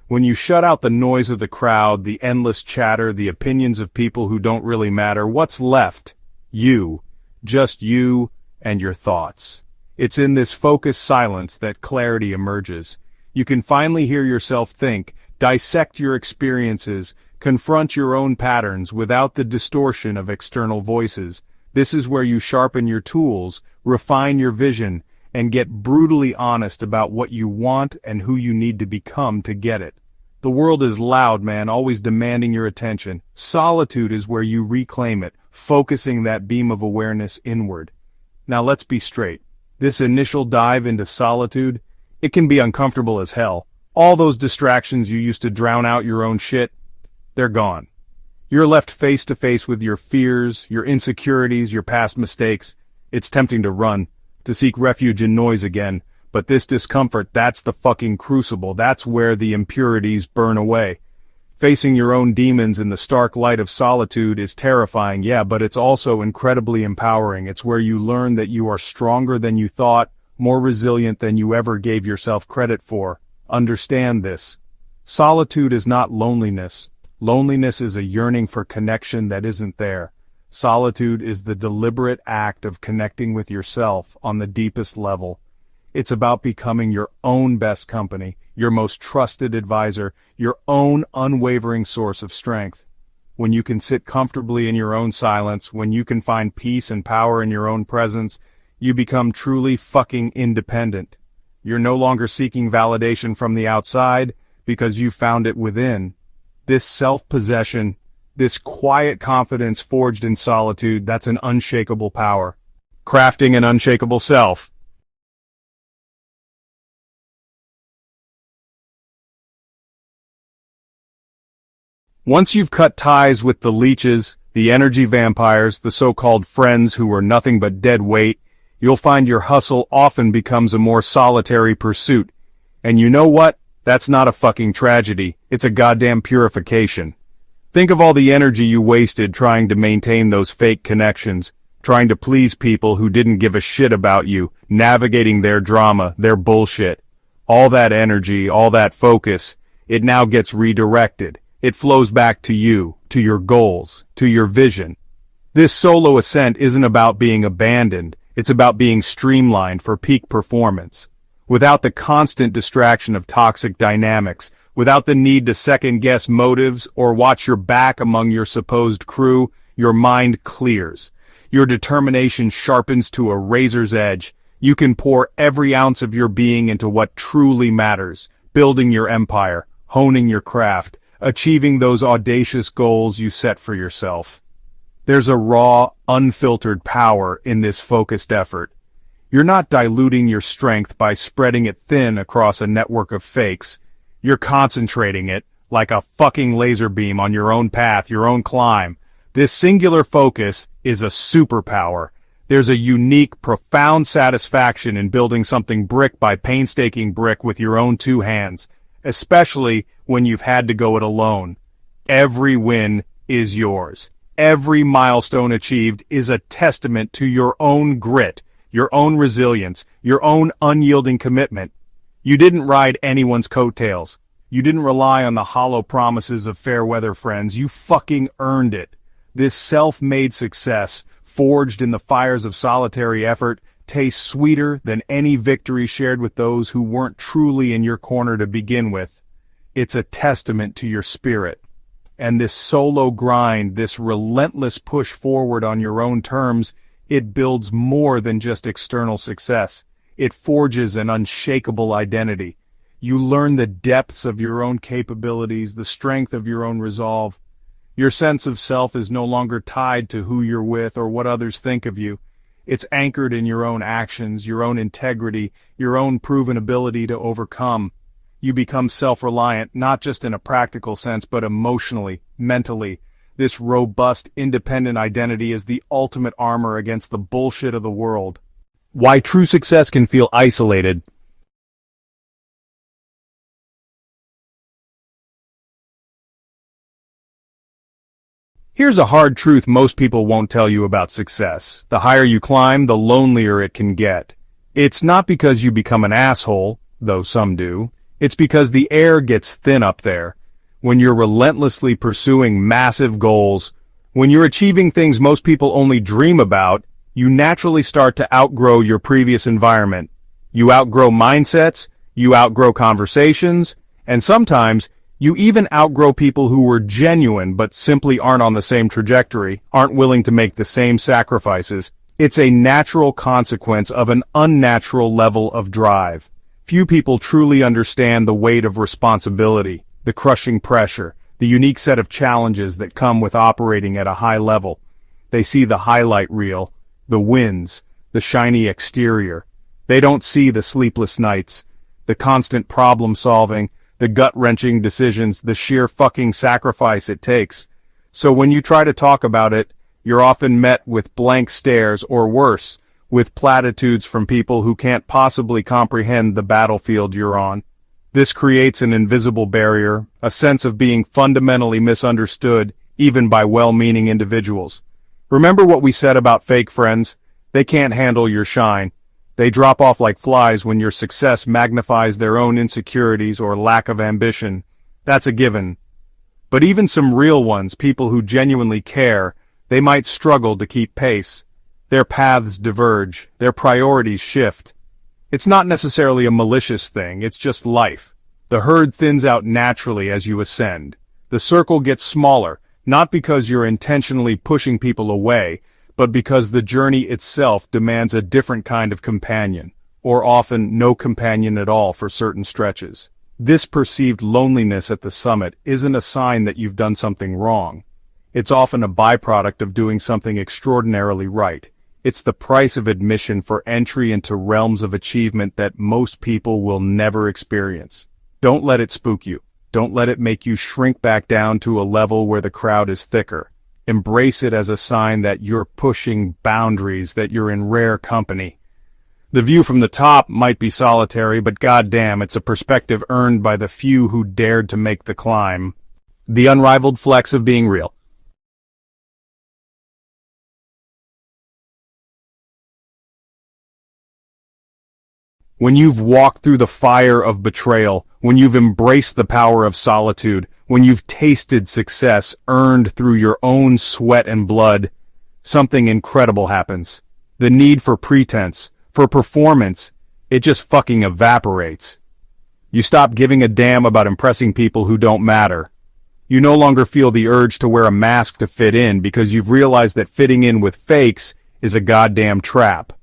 When you shut out the noise of the crowd, the endless chatter, the opinions of people who don't really matter, what's left? You. Just you and your thoughts. It's in this focused silence that clarity emerges. You can finally hear yourself think, dissect your experiences, confront your own patterns without the distortion of external voices. This is where you sharpen your tools, refine your vision, and get brutally honest about what you want and who you need to become to get it. The world is loud, man, always demanding your attention. Solitude is where you reclaim it, focusing that beam of awareness inward. Now let's be straight. This initial dive into solitude, it can be uncomfortable as hell. All those distractions you used to drown out your own shit, they're gone. You're left face to face with your fears, your insecurities, your past mistakes. It's tempting to run, to seek refuge in noise again, but this discomfort, that's the fucking crucible, that's where the impurities burn away. Facing your own demons in the stark light of solitude is terrifying, yeah, but it's also incredibly empowering. It's where you learn that you are stronger than you thought, more resilient than you ever gave yourself credit for. Understand this. Solitude is not loneliness. Loneliness is a yearning for connection that isn't there. Solitude is the deliberate act of connecting with yourself on the deepest level. It's about becoming your own best company, your most trusted advisor, your own unwavering source of strength. When you can sit comfortably in your own silence, when you can find peace and power in your own presence, you become truly fucking independent. You're no longer seeking validation from the outside because you found it within. This self-possession, this quiet confidence forged in solitude, that's an unshakable power. Crafting an unshakable self. Once you've cut ties with the leeches, the energy vampires, the so-called friends who are nothing but dead weight, you'll find your hustle often becomes a more solitary pursuit. And you know what? That's not a fucking tragedy, it's a goddamn purification. Think of all the energy you wasted trying to maintain those fake connections, trying to please people who didn't give a shit about you, navigating their drama, their bullshit. All that energy, all that focus, it now gets redirected. It flows back to you, to your goals, to your vision. This solo ascent isn't about being abandoned, It's about being streamlined for peak performance. Without the constant distraction of toxic dynamics, without the need to second-guess motives or watch your back among your supposed crew, your mind clears. Your determination sharpens to a razor's edge. You can pour every ounce of your being into what truly matters, building your empire, honing your craft, achieving those audacious goals you set for yourself. There's a raw, unfiltered power in this focused effort. You're not diluting your strength by spreading it thin across a network of fakes. You're concentrating it, like a fucking laser beam on your own path, your own climb. This singular focus is a superpower. There's a unique, profound satisfaction in building something brick by painstaking brick with your own two hands, especially when you've had to go it alone. Every win is yours. Every milestone achieved is a testament to your own grit, your own resilience, your own unyielding commitment. You didn't ride anyone's coattails. You didn't rely on the hollow promises of fair weather friends. You fucking earned it. This self-made success, forged in the fires of solitary effort, tastes sweeter than any victory shared with those who weren't truly in your corner to begin with. It's a testament to your spirit. And this solo grind, this relentless push forward on your own terms, it builds more than just external success. It forges an unshakable identity. You learn the depths of your own capabilities, the strength of your own resolve. Your sense of self is no longer tied to who you're with or what others think of you. It's anchored in your own actions, your own integrity, your own proven ability to overcome. You become self-reliant, not just in a practical sense, but emotionally, mentally. This robust, independent identity is the ultimate armor against the bullshit of the world. Why true success can feel isolated. Here's a hard truth most people won't tell you about success. The higher you climb, the lonelier it can get. It's not because you become an asshole, though some do. It's because the air gets thin up there. When you're relentlessly pursuing massive goals, when you're achieving things most people only dream about, you naturally start to outgrow your previous environment. You outgrow mindsets, you outgrow conversations, and sometimes you even outgrow people who were genuine but simply aren't on the same trajectory, aren't willing to make the same sacrifices. It's a natural consequence of an unnatural level of drive. Few people truly understand the weight of responsibility, the crushing pressure, the unique set of challenges that come with operating at a high level. They see the highlight reel, the wins, the shiny exterior. They don't see the sleepless nights, the constant problem solving, the gut-wrenching decisions, the sheer fucking sacrifice it takes. So when you try to talk about it, you're often met with blank stares or worse, with platitudes from people who can't possibly comprehend the battlefield you're on. This creates an invisible barrier, a sense of being fundamentally misunderstood, even by well-meaning individuals. Remember what we said about fake friends? They can't handle your shine. They drop off like flies when your success magnifies their own insecurities or lack of ambition. That's a given. But even some real ones, people who genuinely care, they might struggle to keep pace. Their paths diverge, their priorities shift. It's not necessarily a malicious thing, it's just life. The herd thins out naturally as you ascend. The circle gets smaller, not because you're intentionally pushing people away, but because the journey itself demands a different kind of companion, or often no companion at all for certain stretches. This perceived loneliness at the summit isn't a sign that you've done something wrong. It's often a byproduct of doing something extraordinarily right. It's the price of admission for entry into realms of achievement that most people will never experience. Don't let it spook you. Don't let it make you shrink back down to a level where the crowd is thicker. Embrace it as a sign that you're pushing boundaries, that you're in rare company. The view from the top might be solitary, but goddamn, it's a perspective earned by the few who dared to make the climb. The unrivaled flex of being real. When you've walked through the fire of betrayal, when you've embraced the power of solitude, when you've tasted success earned through your own sweat and blood, something incredible happens. The need for pretense, for performance, it just fucking evaporates. You stop giving a damn about impressing people who don't matter. You no longer feel the urge to wear a mask to fit in because you've realized that fitting in with fakes is a goddamn trap.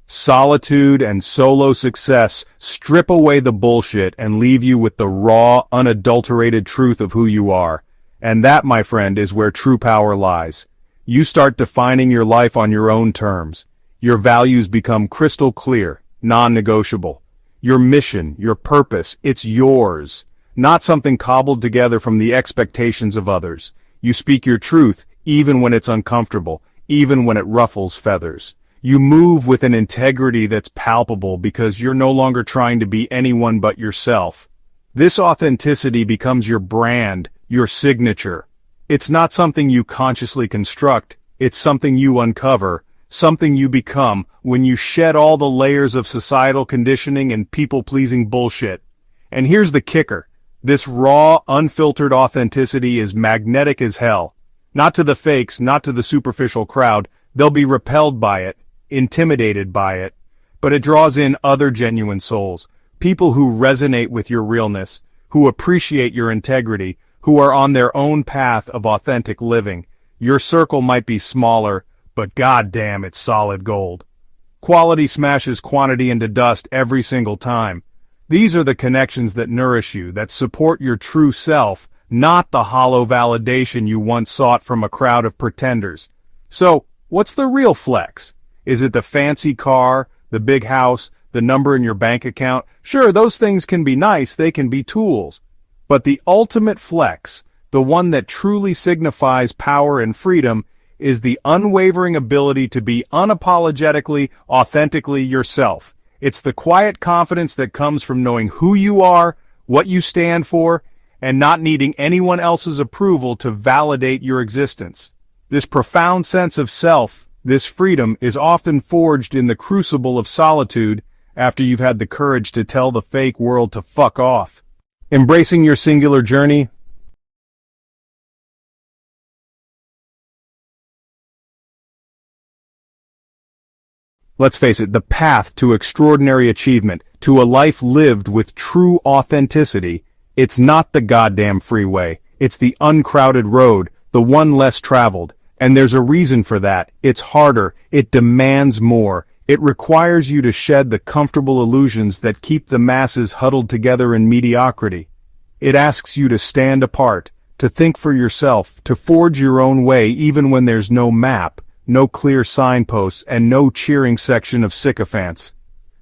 Solitude and solo success strip away the bullshit and leave you with the raw, unadulterated truth of who you are. And that, my friend, is where true power lies. You start defining your life on your own terms. Your values become crystal clear, non-negotiable. Your mission, your purpose, it's yours. Not something cobbled together from the expectations of others. You speak your truth, even when it's uncomfortable, even when it ruffles feathers. You move with an integrity that's palpable because you're no longer trying to be anyone but yourself. This authenticity becomes your brand, your signature. It's not something you consciously construct, it's something you uncover, something you become when you shed all the layers of societal conditioning and people-pleasing bullshit. And here's the kicker. This raw, unfiltered authenticity is magnetic as hell. Not to the fakes, not to the superficial crowd. They'll be repelled by it, intimidated by it. But it draws in other genuine souls. People who resonate with your realness, who appreciate your integrity, who are on their own path of authentic living. Your circle might be smaller, but goddamn, it's solid gold. Quality smashes quantity into dust every single time. These are the connections that nourish you, that support your true self, not the hollow validation you once sought from a crowd of pretenders. So, what's the real flex? Is it the fancy car, the big house, the number in your bank account? Sure, those things can be nice, they can be tools. But the ultimate flex, the one that truly signifies power and freedom, is the unwavering ability to be unapologetically, authentically yourself. It's the quiet confidence that comes from knowing who you are, what you stand for, and not needing anyone else's approval to validate your existence. This profound sense of self, this freedom, is often forged in the crucible of solitude after you've had the courage to tell the fake world to fuck off. Embracing your singular journey. Let's face it, the path to extraordinary achievement, to a life lived with true authenticity, it's not the goddamn freeway. It's the uncrowded road, the one less traveled. And there's a reason for that. It's harder. It demands more. It requires you to shed the comfortable illusions that keep the masses huddled together in mediocrity. It asks you to stand apart, to think for yourself, to forge your own way even when there's no map, no clear signposts, and no cheering section of sycophants.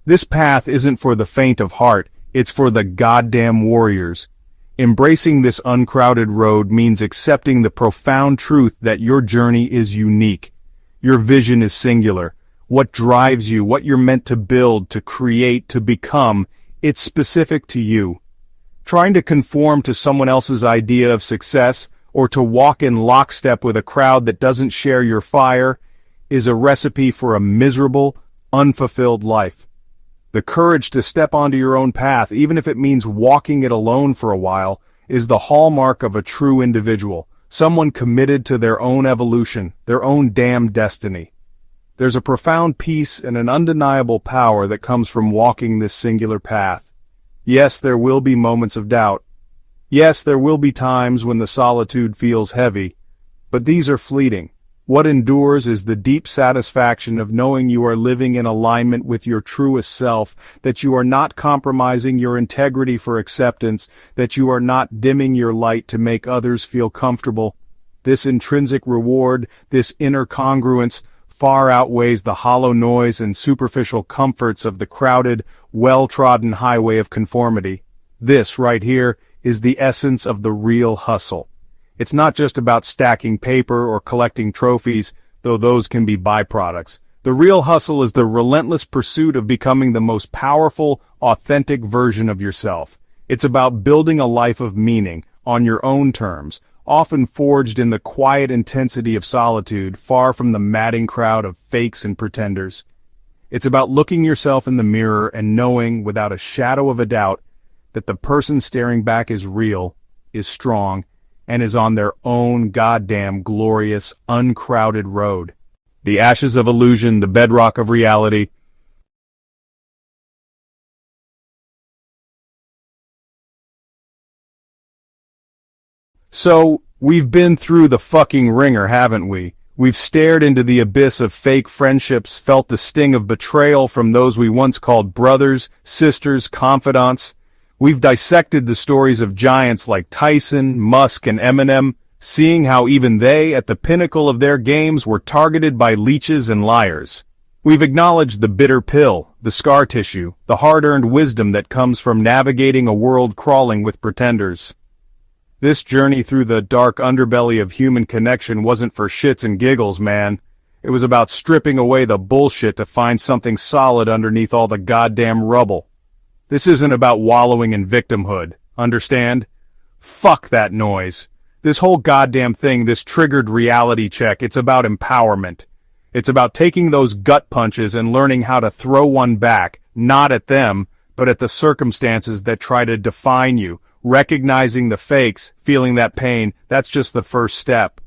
This path isn't for the faint of heart, it's for the goddamn warriors. Embracing this uncrowded road means accepting the profound truth that your journey is unique. Your vision is singular. What drives you, what you're meant to build, to create, to become, it's specific to you. Trying to conform to someone else's idea of success, or to walk in lockstep with a crowd that doesn't share your fire, is a recipe for a miserable, unfulfilled life. The courage to step onto your own path, even if it means walking it alone for a while, is the hallmark of a true individual, someone committed to their own evolution, their own damn destiny. There's a profound peace and an undeniable power that comes from walking this singular path. Yes, there will be moments of doubt. Yes, there will be times when the solitude feels heavy, but these are fleeting. What endures is the deep satisfaction of knowing you are living in alignment with your truest self, that you are not compromising your integrity for acceptance, that you are not dimming your light to make others feel comfortable. This intrinsic reward, this inner congruence, far outweighs the hollow noise and superficial comforts of the crowded, well-trodden highway of conformity. This, right here, is the essence of the real hustle. It's not just about stacking paper or collecting trophies, though those can be byproducts. The real hustle is the relentless pursuit of becoming the most powerful, authentic version of yourself. It's about building a life of meaning, on your own terms, often forged in the quiet intensity of solitude, far from the madding crowd of fakes and pretenders. It's about looking yourself in the mirror and knowing, without a shadow of a doubt, that the person staring back is real, is strong, and is on their own goddamn glorious, uncrowded road. The ashes of illusion, the bedrock of reality. So, we've been through the fucking ringer, haven't we? We've stared into the abyss of fake friendships, felt the sting of betrayal from those we once called brothers, sisters, confidants. We've dissected the stories of giants like Tyson, Musk, and Eminem, seeing how even they, at the pinnacle of their games, were targeted by leeches and liars. We've acknowledged the bitter pill, the scar tissue, the hard-earned wisdom that comes from navigating a world crawling with pretenders. This journey through the dark underbelly of human connection wasn't for shits and giggles, man. It was about stripping away the bullshit to find something solid underneath all the goddamn rubble. This isn't about wallowing in victimhood, understand? Fuck that noise. This whole goddamn thing, this triggered reality check, it's about empowerment. It's about taking those gut punches and learning how to throw one back, not at them, but at the circumstances that try to define you. Recognizing the fakes, feeling that pain, that's just the first step.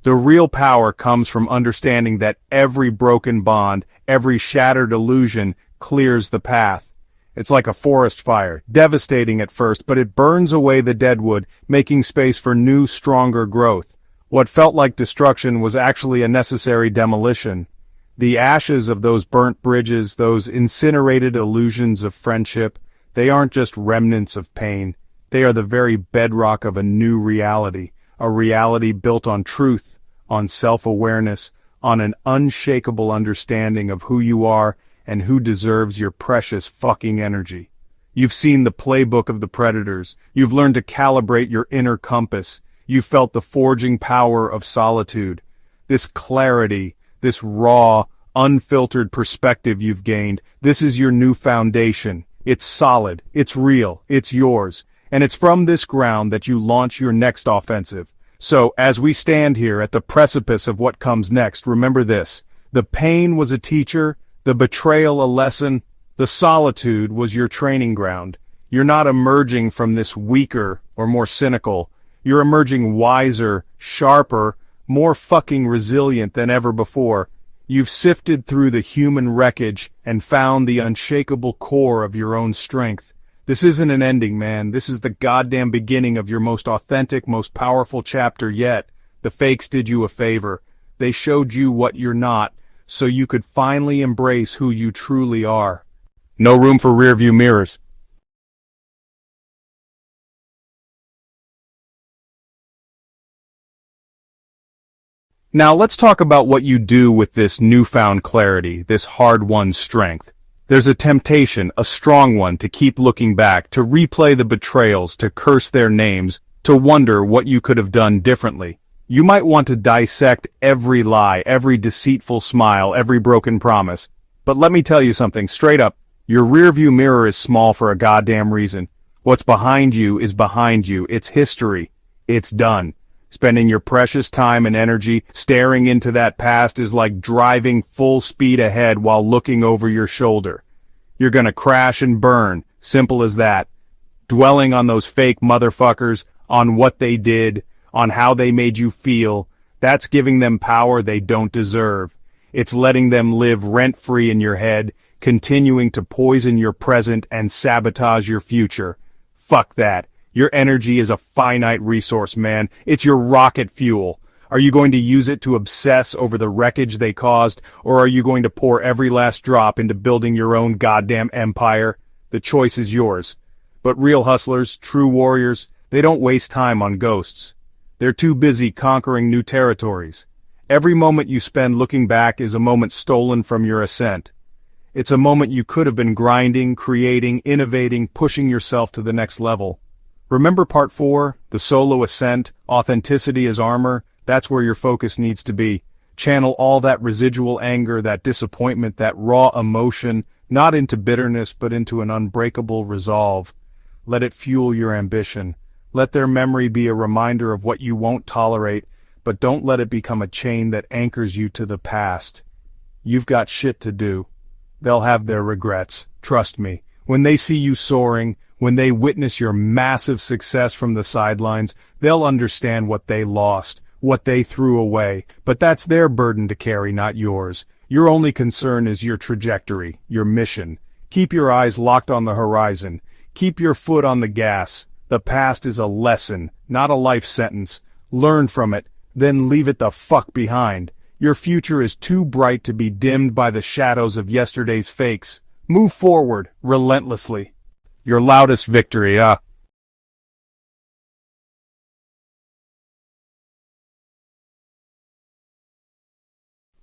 The real power comes from understanding that every broken bond, every shattered illusion, clears the path. It's like a forest fire, devastating at first, but it burns away the deadwood, making space for new, stronger growth. What felt like destruction was actually a necessary demolition. The ashes of those burnt bridges, those incinerated illusions of friendship, they aren't just remnants of pain. They are the very bedrock of a new reality, a reality built on truth, on self-awareness, on an unshakable understanding of who you are and who deserves your precious fucking energy. You've seen the playbook of the predators. You've learned to calibrate your inner compass. You've felt the forging power of solitude. This clarity, this raw, unfiltered perspective you've gained, this is your new foundation. It's solid, it's real, it's yours. And it's from this ground that you launch your next offensive. So, as we stand here at the precipice of what comes next, remember this. The pain was a teacher, the betrayal a lesson, the solitude was your training ground. You're not emerging from this weaker or more cynical. You're emerging wiser, sharper, more fucking resilient than ever before. You've sifted through the human wreckage and found the unshakable core of your own strength. This isn't an ending, man. This is the goddamn beginning of your most authentic, most powerful chapter yet. The fakes did you a favor. They showed you what you're not, so you could finally embrace who you truly are. No room for rearview mirrors. Now let's talk about what you do with this newfound clarity, this hard-won strength. There's a temptation, a strong one, to keep looking back, to replay the betrayals, to curse their names, to wonder what you could have done differently. You might want to dissect every lie, every deceitful smile, every broken promise. But let me tell you something straight up. Your rearview mirror is small for a goddamn reason. What's behind you is behind you. It's history. It's done. Spending your precious time and energy staring into that past is like driving full speed ahead while looking over your shoulder. You're gonna crash and burn, simple as that. Dwelling on those fake motherfuckers, on what they did, on how they made you feel, that's giving them power they don't deserve. It's letting them live rent-free in your head, continuing to poison your present and sabotage your future. Fuck that. Your energy is a finite resource, man. It's your rocket fuel. Are you going to use it to obsess over the wreckage they caused, or are you going to pour every last drop into building your own goddamn empire? The choice is yours. But real hustlers, true warriors, they don't waste time on ghosts. They're too busy conquering new territories. Every moment you spend looking back is a moment stolen from your ascent. It's a moment you could have been grinding, creating, innovating, pushing yourself to the next level. Remember part 4, the solo ascent, authenticity as armor? That's where your focus needs to be. Channel all that residual anger, that disappointment, that raw emotion, not into bitterness but into an unbreakable resolve. Let it fuel your ambition. Let their memory be a reminder of what you won't tolerate, but don't let it become a chain that anchors you to the past. You've got shit to do. They'll have their regrets, trust me. When they see you soaring, when they witness your massive success from the sidelines, they'll understand what they lost, what they threw away, but that's their burden to carry, not yours. Your only concern is your trajectory, your mission. Keep your eyes locked on the horizon. Keep your foot on the gas. The past is a lesson, not a life sentence. Learn from it, then leave it the fuck behind. Your future is too bright to be dimmed by the shadows of yesterday's fakes. Move forward, relentlessly. Your loudest victory,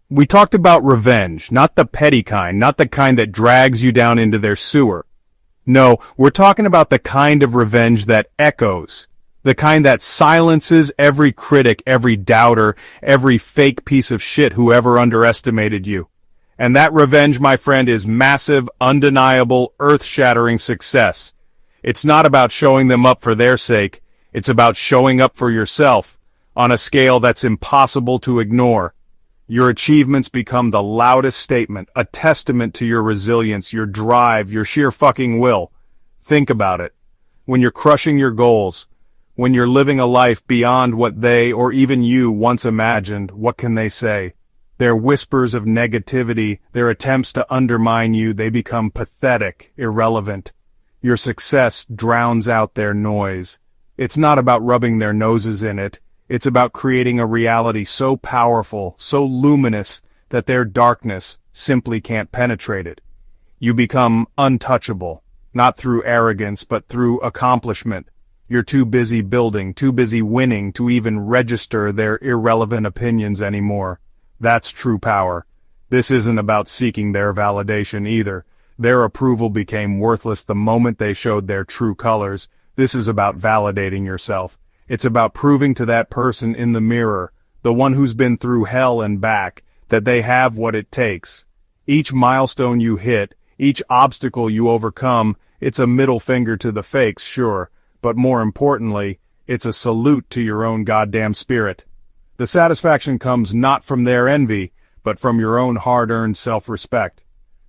We talked about revenge, not the petty kind, not the kind that drags you down into their sewer. No, we're talking about the kind of revenge that echoes. The kind that silences every critic, every doubter, every fake piece of shit who ever underestimated you. And that revenge, my friend, is massive, undeniable, earth-shattering success. It's not about showing them up for their sake. It's about showing up for yourself, on a scale that's impossible to ignore. Your achievements become the loudest statement, a testament to your resilience, your drive, your sheer fucking will. Think about it. When you're crushing your goals, when you're living a life beyond what they or even you once imagined, what can they say? Their whispers of negativity, their attempts to undermine you, they become pathetic, irrelevant. Your success drowns out their noise. It's not about rubbing their noses in it. It's about creating a reality so powerful, so luminous, that their darkness simply can't penetrate it. You become untouchable, not through arrogance but through accomplishment. You're too busy building, too busy winning to even register their irrelevant opinions anymore. That's true power. This isn't about seeking their validation either. Their approval became worthless the moment they showed their true colors. This is about validating yourself. It's about proving to that person in the mirror, the one who's been through hell and back, that they have what it takes. Each milestone you hit, each obstacle you overcome, it's a middle finger to the fakes, sure, but more importantly, it's a salute to your own goddamn spirit. The satisfaction comes not from their envy, but from your own hard-earned self-respect.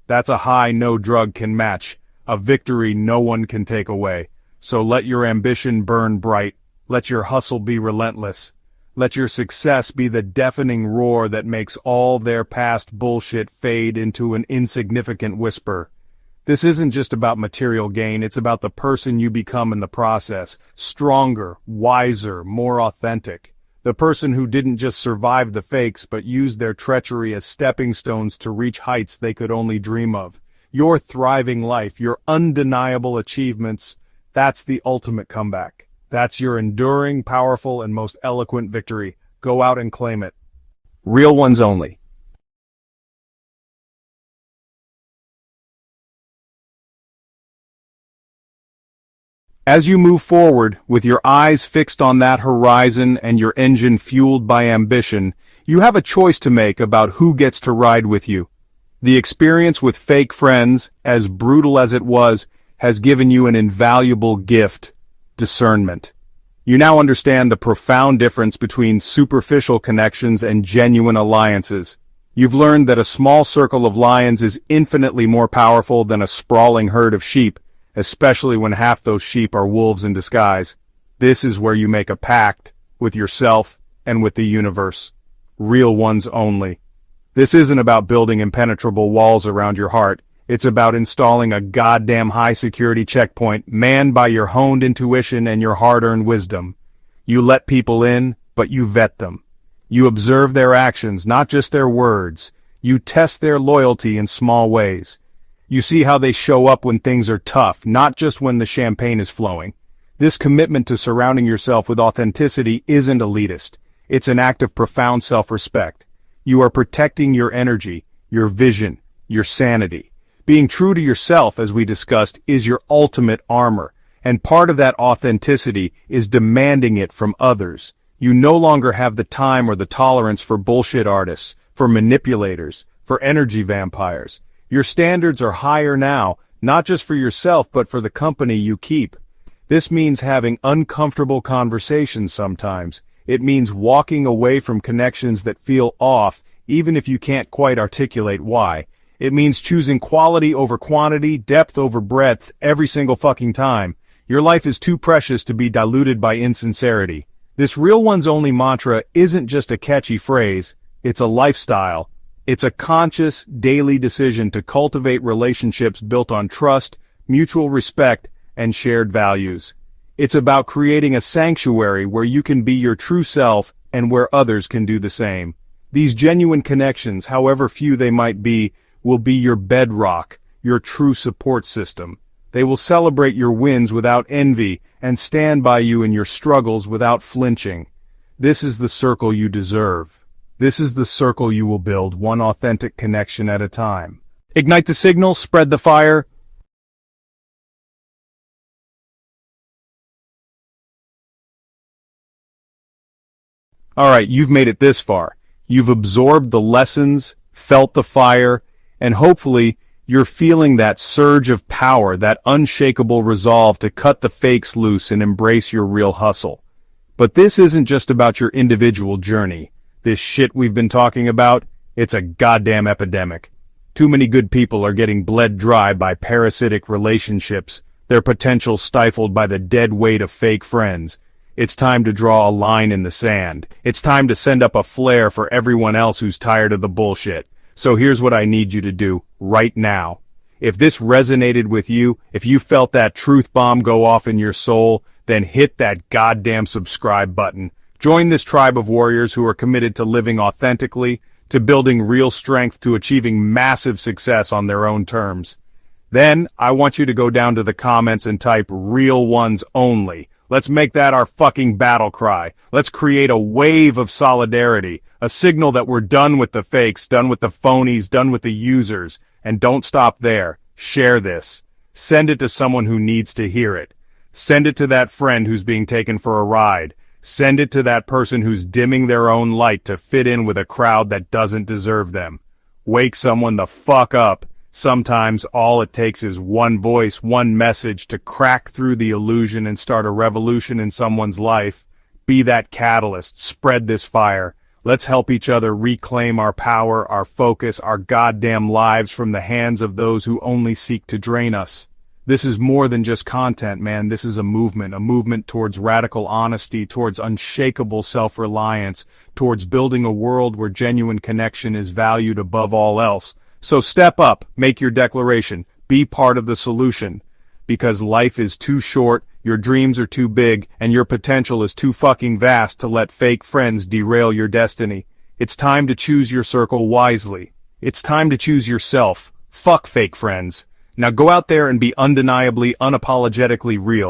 That's a high no drug can match, a victory no one can take away. So let your ambition burn bright. Let your hustle be relentless. Let your success be the deafening roar that makes all their past bullshit fade into an insignificant whisper. This isn't just about material gain, it's about the person you become in the process. Stronger, wiser, more authentic. The person who didn't just survive the fakes but used their treachery as stepping stones to reach heights they could only dream of. Your thriving life, your undeniable achievements, that's the ultimate comeback. That's your enduring, powerful, and most eloquent victory. Go out and claim it. Real ones only. As you move forward, with your eyes fixed on that horizon and your engine fueled by ambition, you have a choice to make about who gets to ride with you. The experience with fake friends, as brutal as it was, has given you an invaluable gift: discernment. You now understand the profound difference between superficial connections and genuine alliances. You've learned that a small circle of lions is infinitely more powerful than a sprawling herd of sheep, especially when half those sheep are wolves in disguise. This is where you make a pact, with yourself and with the universe. Real ones only. This isn't about building impenetrable walls around your heart. It's about installing a goddamn high-security checkpoint manned by your honed intuition and your hard-earned wisdom. You let people in, but you vet them. You observe their actions, not just their words. You test their loyalty in small ways. You see how they show up when things are tough, not just when the champagne is flowing. This commitment to surrounding yourself with authenticity isn't elitist. It's an act of profound self-respect. You are protecting your energy, your vision, your sanity. Being true to yourself, as we discussed, is your ultimate armor, and part of that authenticity is demanding it from others. You no longer have the time or the tolerance for bullshit artists, for manipulators, for energy vampires. Your standards are higher now, not just for yourself but for the company you keep. This means having uncomfortable conversations sometimes. It means walking away from connections that feel off, even if you can't quite articulate why. It means choosing quality over quantity, depth over breadth, every single fucking time. Your life is too precious to be diluted by insincerity. This real one's only mantra isn't just a catchy phrase, it's a lifestyle. It's a conscious, daily decision to cultivate relationships built on trust, mutual respect, and shared values. It's about creating a sanctuary where you can be your true self and where others can do the same. These genuine connections, however few they might be, will be your bedrock, your true support system. They will celebrate your wins without envy and stand by you in your struggles without flinching. This is the circle you deserve. This is the circle you will build, one authentic connection at a time. Ignite the signal, spread the fire. Alright, you've made it this far. You've absorbed the lessons, felt the fire, and hopefully, you're feeling that surge of power, that unshakable resolve to cut the fakes loose and embrace your real hustle. But this isn't just about your individual journey. This shit we've been talking about, it's a goddamn epidemic. Too many good people are getting bled dry by parasitic relationships, their potential stifled by the dead weight of fake friends. It's time to draw a line in the sand. It's time to send up a flare for everyone else who's tired of the bullshit. So here's what I need you to do, right now. If this resonated with you, if you felt that truth bomb go off in your soul, then hit that goddamn subscribe button. Join this tribe of warriors who are committed to living authentically, to building real strength, to achieving massive success on their own terms. Then, I want you to go down to the comments and type real ones only. Let's make that our fucking battle cry. Let's create a wave of solidarity, a signal that we're done with the fakes, done with the phonies, done with the users. And don't stop there. Share this. Send it to someone who needs to hear it. Send it to that friend who's being taken for a ride. Send it to that person who's dimming their own light to fit in with a crowd that doesn't deserve them. Wake someone the fuck up. Sometimes all it takes is one voice, one message to crack through the illusion and start a revolution in someone's life. Be that catalyst. Spread this fire. Let's help each other reclaim our power, our focus, our goddamn lives from the hands of those who only seek to drain us. This is more than just content, man. This is a movement towards radical honesty, towards unshakable self-reliance, towards building a world where genuine connection is valued above all else. So step up, make your declaration, be part of the solution. Because life is too short, your dreams are too big, and your potential is too fucking vast to let fake friends derail your destiny. It's time to choose your circle wisely. It's time to choose yourself. Fuck fake friends. Now go out there and be undeniably, unapologetically real.